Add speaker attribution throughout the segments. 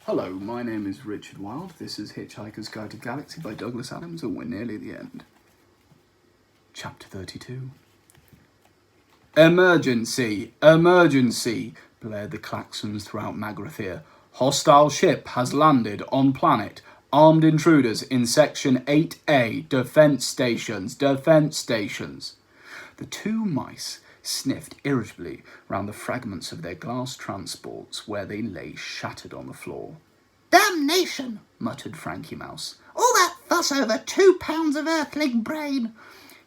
Speaker 1: Hello, my name is Richard Wilde. This is Hitchhiker's Guide to Galaxy by Douglas Adams, and we're nearly at the end. Chapter 32. Emergency! Emergency! Blared the klaxons throughout Magrathea. Hostile ship has landed on planet. Armed intruders in Section 8A. Defense stations. Defense stations. The two mice sniffed irritably round the fragments of their glass transports where they lay shattered on the floor.
Speaker 2: "Damnation!" muttered Frankie Mouse. "All that fuss over 2 pounds of earthling brain!"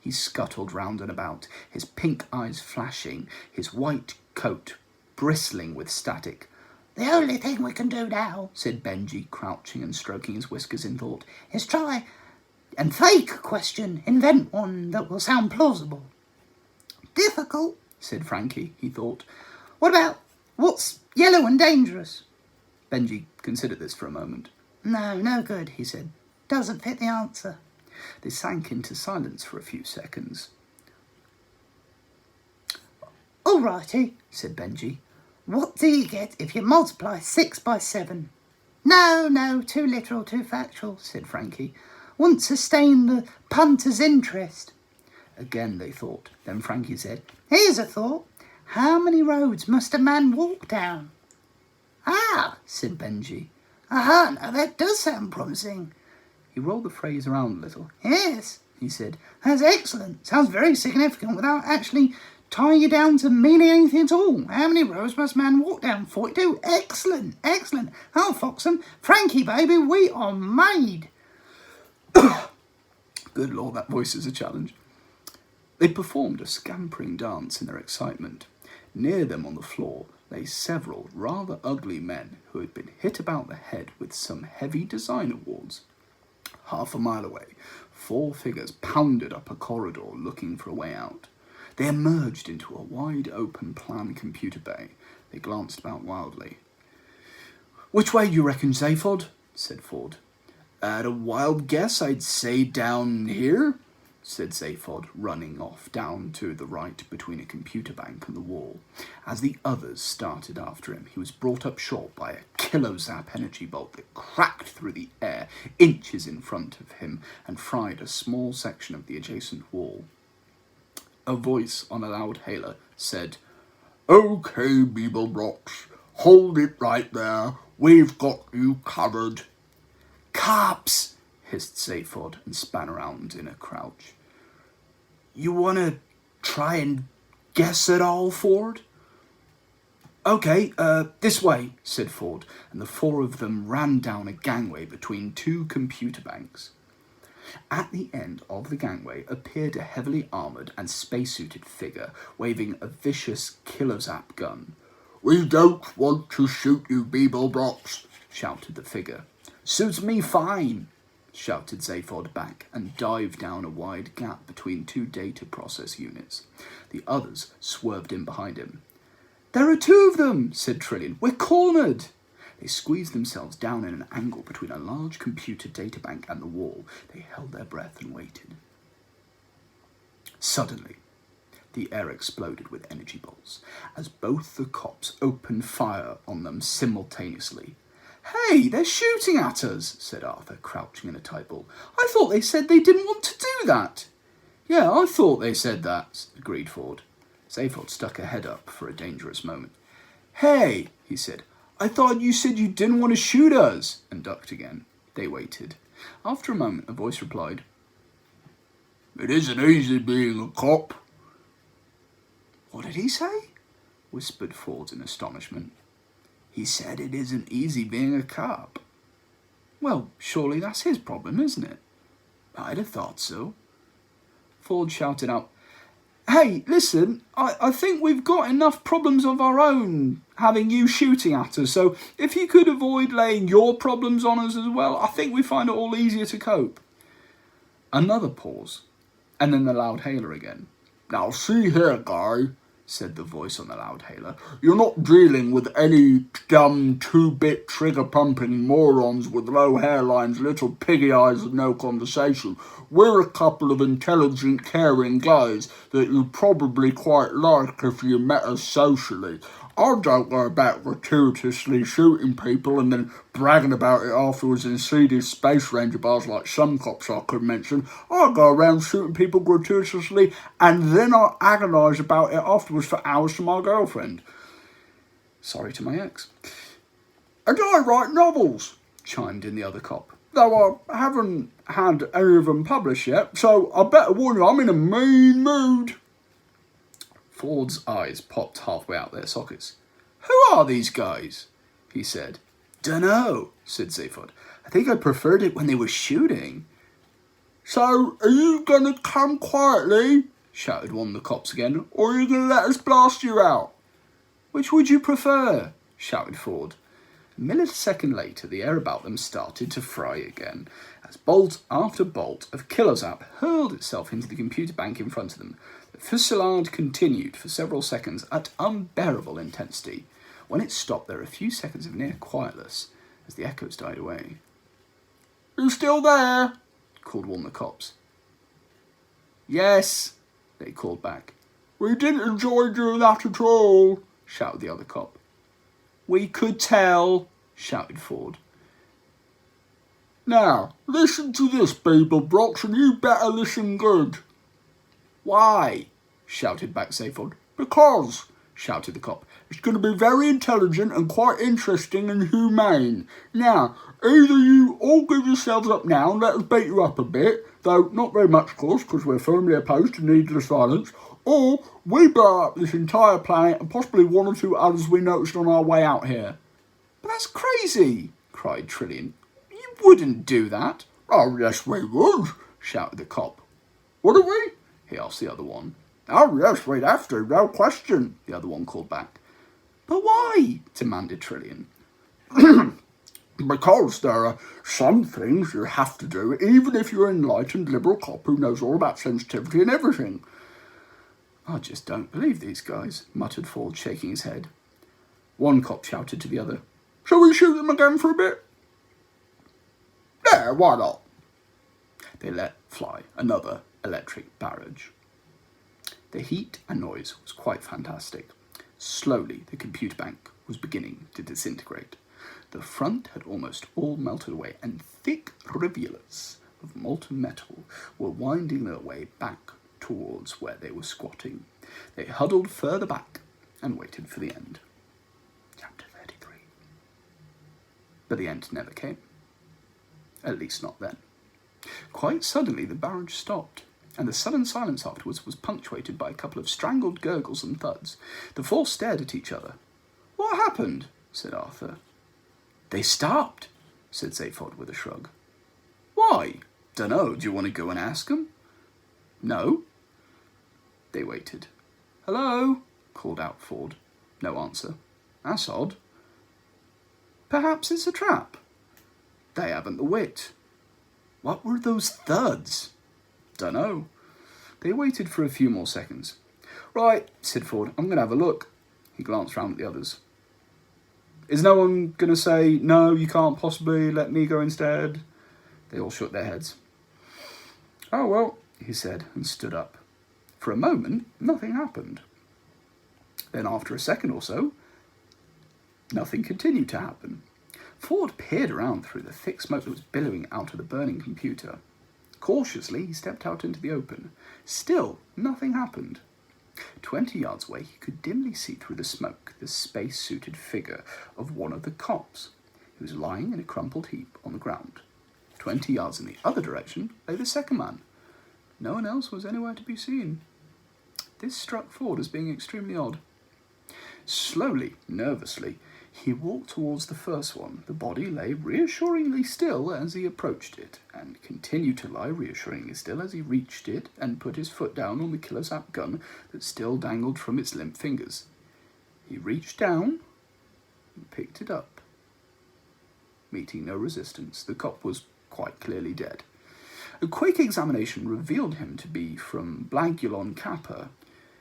Speaker 1: He scuttled round and about, his pink eyes flashing, his white coat bristling with static.
Speaker 2: "The only thing we can do now," said
Speaker 1: Benji, crouching and stroking his whiskers in thought,
Speaker 2: "is try and fake a question, invent one that will sound plausible." "Difficult,"
Speaker 1: said Frankie, he thought.
Speaker 2: "What about what's yellow and dangerous?"
Speaker 1: Benji considered this for a moment.
Speaker 2: No good," he said. "Doesn't fit the answer."
Speaker 1: They sank into silence for a few seconds.
Speaker 2: "All righty,"
Speaker 1: said Benji.
Speaker 2: "What do you get if you multiply 6 by 7? No, too literal, too factual," said Frankie. "Wouldn't sustain the punter's interest."
Speaker 1: Again they thought. Then Frankie said,
Speaker 2: "Here's a thought. How many roads must a man walk down?"
Speaker 1: "Ah," said Benji.
Speaker 2: "Aha, now that does sound promising."
Speaker 1: He rolled the phrase around a little.
Speaker 2: "Yes,"
Speaker 1: he said.
Speaker 2: "That's excellent. Sounds very significant without actually tying you down to meaning anything at all. How many roads must a man walk down? 42. Excellent. Oh, Foxham, Frankie, baby, we are made."
Speaker 1: Good Lord, that voice is a challenge. They performed a scampering dance in their excitement. Near them on the floor lay several rather ugly men who had been hit about the head with some heavy design awards. Half a mile away, 4 figures pounded up a corridor looking for a way out. They emerged into a wide-open plan computer bay. They glanced about wildly. "Which way do you reckon, Zaphod?" said Ford. "At a wild guess, I'd say down here," said Zaphod, running off down to the right between a computer bank and the wall. As the others started after him, he was brought up short by a kilo-zap energy bolt that cracked through the air inches in front of him and fried a small section of the adjacent wall. A voice on a loud hailer said, "Okay, Beeblebrox, hold it right there. We've got you covered." "Cops!" hissed Zaphod and span around in a crouch. "You want to try and guess it all, Ford?" "Okay, this way," said Ford, and the 4 of them ran down a gangway between 2 computer banks. At the end of the gangway appeared a heavily armoured and spacesuited figure waving a vicious kilo-zap gun. "We don't want to shoot you, Beeblebrox," shouted the figure. "Suits me fine," shouted Zaphod back, and dived down a wide gap between 2 data process units. The others swerved in behind him. "There are 2 of them," said Trillian. "We're cornered." They squeezed themselves down in an angle between a large computer databank and the wall. They held their breath and waited. Suddenly, the air exploded with energy bolts as both the cops opened fire on them simultaneously. "Hey, they're shooting at us," said Arthur, crouching in a tight ball. "I thought they said they didn't want to do that." "Yeah, I thought they said that," agreed Ford. Zaphod stuck her head up for a dangerous moment. "Hey," he said, "I thought you said you didn't want to shoot us," and ducked again. They waited. After a moment, a voice replied, "It isn't easy being a cop." "What did he say?" whispered Ford in astonishment. "He said it isn't easy being a cop." "Well, surely that's his problem, isn't it?" "I'd have thought so." Ford shouted out, "Hey, listen, I think we've got enough problems of our own having you shooting at us, so if you could avoid laying your problems on us as well, I think we find it all easier to cope." Another pause, and then the loud hailer again. "Now see here, guy," said the voice on the loud hailer. "You're not dealing with any dumb 2-bit trigger-pumping morons with low hairlines, little piggy eyes and no conversation. We're a couple of intelligent, caring guys that you'd probably quite like if you met us socially. I don't go about gratuitously shooting people and then bragging about it afterwards in seedy space ranger bars like some cops I could mention. I go around shooting people gratuitously and then I agonise about it afterwards for hours to my girlfriend. Sorry to my ex. And I write novels, chimed in the other cop. Though I haven't had any of them published yet, so I better warn you, I'm in a mean mood. Ford's eyes popped halfway out their sockets. Who are these guys? He said. Dunno, said Zaphod. I think I preferred it when they were shooting. So, are you gonna come quietly? Shouted one of the cops again, or are you gonna let us blast you out? Which would you prefer? Shouted Ford. A millisecond later, the air about them started to fry again, as bolt after bolt of Killer Zap hurled itself into the computer bank in front of them. The fusillade continued for several seconds at unbearable intensity. When it stopped, there were a few seconds of near quietness as the echoes died away. You still there? Called one of the cops. Yes, they called back. We didn't enjoy doing that at all, shouted the other cop. We could tell, shouted Ford. Now, listen to this, Beeblebrox, and you better listen good. Why? Shouted back Zaphod. Because, shouted the cop, it's going to be very intelligent and quite interesting and humane. Now, either you all give yourselves up now and let us beat you up a bit, though not very much, of course, because we're firmly opposed to needless violence, or we blow up this entire planet and possibly one or two others we noticed on our way out here. But that's crazy, cried Trillian. You wouldn't do that. Oh, yes, we would, shouted the cop. Wouldn't we? He asked the other one. Oh, yes, we'd have to, no question, the other one called back. But why? Demanded Trillian. Because there are some things you have to do, even if you're an enlightened liberal cop who knows all about sensitivity and everything. I just don't believe these guys, muttered Ford, shaking his head. One cop shouted to the other, Shall we shoot them again for a bit? Yeah, why not? They let fly another electric barrage. The heat and noise was quite fantastic. Slowly, the computer bank was beginning to disintegrate. The front had almost all melted away, and thick rivulets of molten metal were winding their way back towards where they were squatting. They huddled further back and waited for the end. Chapter 33. But the end never came. At least not then. Quite suddenly the barrage stopped, and the sudden silence afterwards was punctuated by a couple of strangled gurgles and thuds. The four stared at each other. What happened? Said Arthur. They stopped, said Zaphod with a shrug. Why? Dunno, do you want to go and ask them? No. They waited. Hello? Called out Ford. No answer. That's odd. Perhaps it's a trap. They haven't the wit. What were those thuds? Dunno. They waited for a few more seconds. Right, said Ford, I'm going to have a look. He glanced round at the others. Is no one going to say, no, you can't possibly, let me go instead? They all shook their heads. Oh, well, he said, and stood up. For a moment, nothing happened. Then after a second or so, nothing continued to happen. Ford peered around through the thick smoke that was billowing out of the burning computer. Cautiously, he stepped out into the open. Still, nothing happened. 20 yards away, he could dimly see through the smoke the space-suited figure of one of the cops. He was lying in a crumpled heap on the ground. 20 yards in the other direction lay the second man. No one else was anywhere to be seen. This struck Ford as being extremely odd. Slowly, nervously, he walked towards the first one. The body lay reassuringly still as he approached it, and continued to lie reassuringly still as he reached it and put his foot down on the Killer Zap gun that still dangled from its limp fingers. He reached down and picked it up. Meeting no resistance, the cop was quite clearly dead. A quick examination revealed him to be from Blagulon Kappa.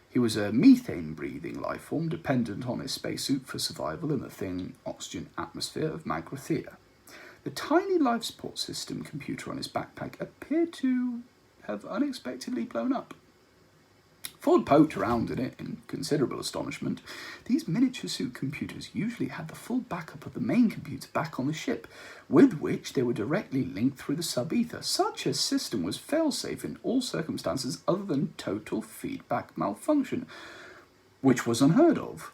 Speaker 1: He was a methane-breathing life form dependent on his spacesuit for survival in the thin oxygen atmosphere of Magrathea. The tiny life support system computer on his backpack appeared to have unexpectedly blown up. Ford poked around in it in considerable astonishment. These miniature suit computers usually had the full backup of the main computer back on the ship, with which they were directly linked through the sub-ether. Such a system was fail-safe in all circumstances other than total feedback malfunction, which was unheard of.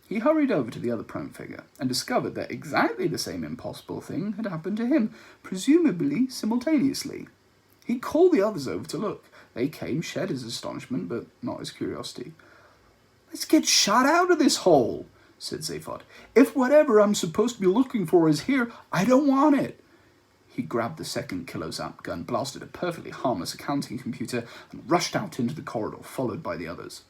Speaker 1: He hurried over to the other prone figure and discovered that exactly the same impossible thing had happened to him, presumably simultaneously. He called the others over to look. They came, shared his astonishment, but not his curiosity. "Let's get shot out of this hole," said Zaphod. "If whatever I'm supposed to be looking for is here, I don't want it." He grabbed the second kilozap gun, blasted a perfectly harmless accounting computer, and rushed out into the corridor, followed by the others.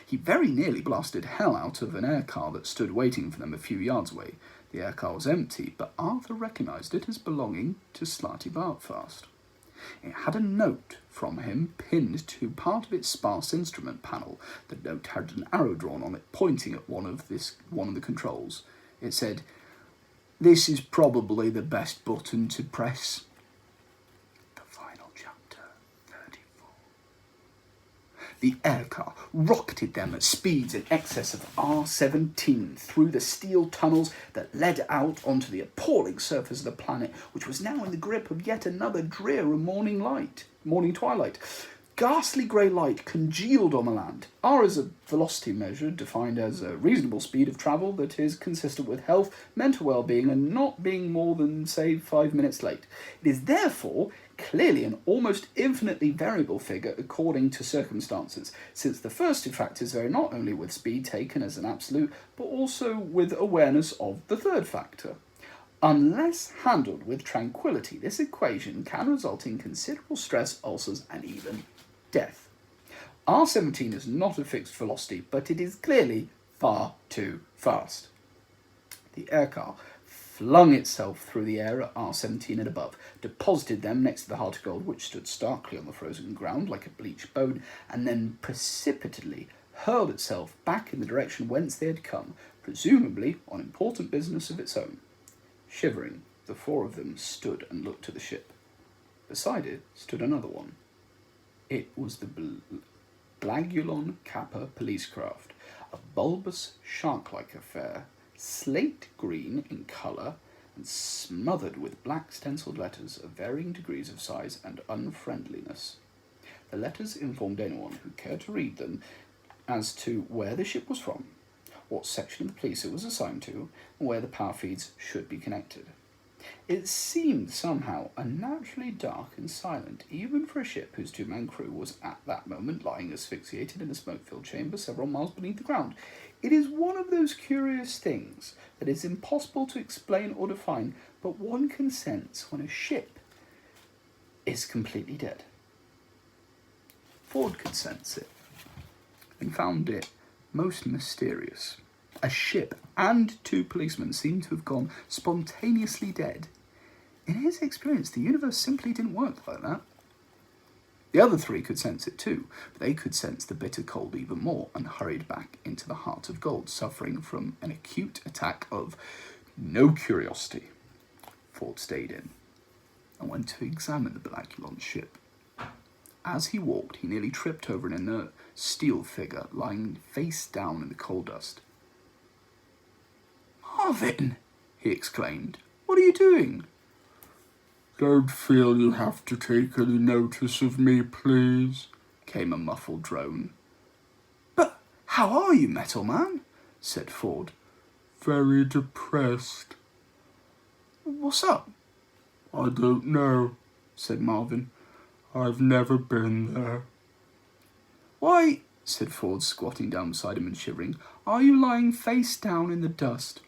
Speaker 1: He very nearly blasted hell out of an air car that stood waiting for them a few yards away. The air car was empty, but Arthur recognised it as belonging to Slarty Bartfast. It had a note from him pinned to part of its sparse instrument panel. The note had an arrow drawn on it, pointing at one of the controls. It said, "This is probably the best button to press." The final chapter, 34. The air car rocketed them at speeds in excess of R17 through the steel tunnels that led out onto the appalling surface of the planet, which was now in the grip of yet another dreary morning twilight. Ghastly grey light congealed on the land. R is a velocity measure defined as a reasonable speed of travel that is consistent with health, mental well-being, and not being more than, say, 5 minutes late. It is therefore clearly an almost infinitely variable figure according to circumstances, since the first two factors vary not only with speed taken as an absolute, but also with awareness of the third factor. Unless handled with tranquility, this equation can result in considerable stress, ulcers, and even death. R17 is not a fixed velocity, but it is clearly far too fast. The air car flung itself through the air at R17 and above, deposited them next to the heart of gold, which stood starkly on the frozen ground like a bleached bone, and then precipitately hurled itself back in the direction whence they had come, presumably on important business of its own. Shivering, the four of them stood and looked at the ship. Beside it stood another one. It was the Blagulon Kappa police craft, a bulbous, shark-like affair, slate green in colour and smothered with black stenciled letters of varying degrees of size and unfriendliness. The letters informed anyone who cared to read them as to where the ship was from, what section of the police it was assigned to, and where the power feeds should be connected. It seemed somehow unnaturally dark and silent, even for a ship whose two-man crew was at that moment lying asphyxiated in a smoke-filled chamber several miles beneath the ground. It is one of those curious things that is impossible to explain or define, but one can sense when a ship is completely dead. Ford could sense it, and found it most mysterious. A ship and two policemen seemed to have gone spontaneously dead. In his experience, the universe simply didn't work like that. The other three could sense it too, but they could sense the bitter cold even more and hurried back into the heart of gold, suffering from an acute attack of no curiosity. Ford stayed in and went to examine the Blagulon ship. As he walked, he nearly tripped over an inert steel figure lying face down in the coal dust. "Marvin!" he exclaimed. "What are you doing?"
Speaker 3: "Don't feel you have to take any notice of me, please,"
Speaker 1: came a muffled drone. "But how are you, Metal Man?" said Ford.
Speaker 3: "Very depressed."
Speaker 1: "What's up?"
Speaker 3: "I don't know,"
Speaker 1: said Marvin.
Speaker 3: "I've never been there."
Speaker 1: "Why," said Ford, squatting down beside him and shivering, "are you lying face down in the dust?"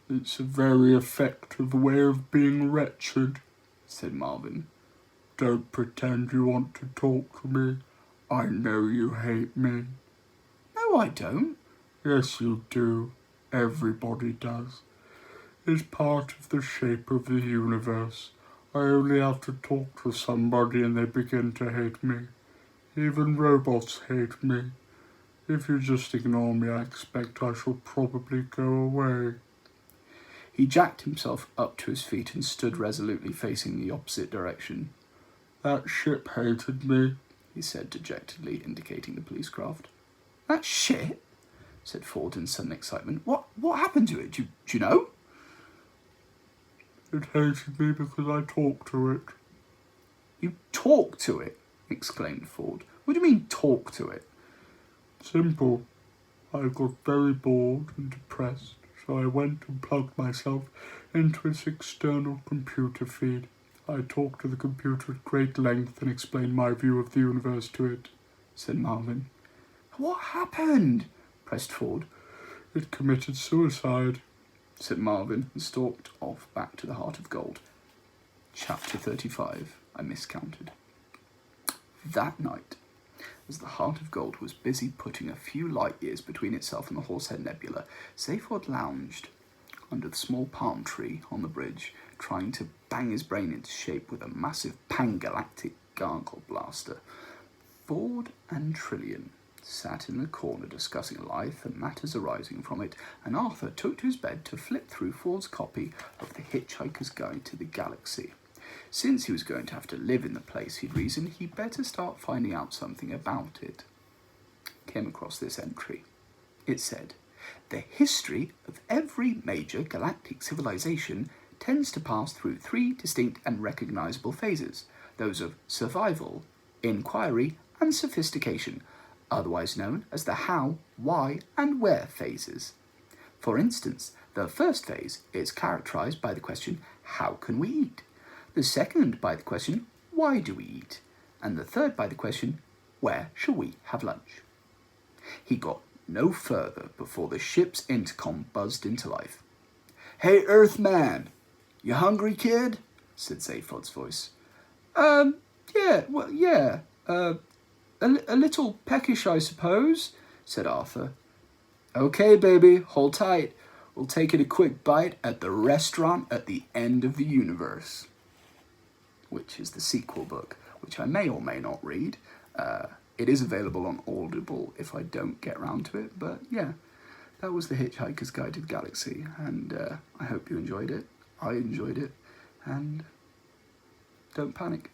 Speaker 3: "It's a very effective way of being wretched,"
Speaker 1: said Marvin.
Speaker 3: "Don't pretend you want to talk to me. I know you hate me."
Speaker 1: "No, I don't."
Speaker 3: "Yes, you do. Everybody does. It's part of the shape of the universe. I only have to talk to somebody and they begin to hate me. Even robots hate me. If you just ignore me, I expect I shall probably go away."
Speaker 1: He jacked himself up to his feet and stood resolutely facing the opposite direction.
Speaker 3: "That ship hated me,"
Speaker 1: he said dejectedly, indicating the police craft. That shit, said Ford in sudden excitement. What happened to it? Do you know?
Speaker 3: It hated me because I talked to it.
Speaker 1: You talk to it, exclaimed Ford. What do you mean, talk to it?
Speaker 3: Simple. I got very bored and depressed, so I went and plugged myself into its external computer feed. I talked to the computer at great length and explained my view of the universe to it,
Speaker 1: said Marvin. What happened? Pressed Ford.
Speaker 3: It committed suicide,
Speaker 1: said Marvin, and stalked off back to the Heart of Gold. Chapter 35. I miscounted. That night, as the Heart of Gold was busy putting a few light years between itself and the Horsehead Nebula, Zaphod lounged under the small palm tree on the bridge, trying to bang his brain into shape with a massive pan-galactic gargle blaster. Ford and Trillian sat in the corner discussing life and matters arising from it, and Arthur took to his bed to flip through Ford's copy of The Hitchhiker's Guide to the Galaxy. Since he was going to have to live in the place, he'd reasoned he'd better start finding out something about it. Came across this entry. It said, "The history of every major galactic civilization tends to pass through three distinct and recognizable phases, those of survival, inquiry, and sophistication, otherwise known as the how, why, and where phases. For instance, the first phase is characterized by the question, how can we eat? The second by the question, why do we eat? And the third by the question, where shall we have lunch?" He got no further before the ship's intercom buzzed into life. "Hey, Earthman, you hungry, kid?" said Zaphod's voice. Yeah. A little peckish, I suppose," said Arthur. "Okay, baby, hold tight. We'll take it a quick bite at the restaurant at the end of the universe," which is the sequel book, which I may or may not read. It is available on Audible if I don't get round to it, but yeah, that was The Hitchhiker's Guide to the Galaxy, and I hope you enjoyed it. I enjoyed it, and don't panic.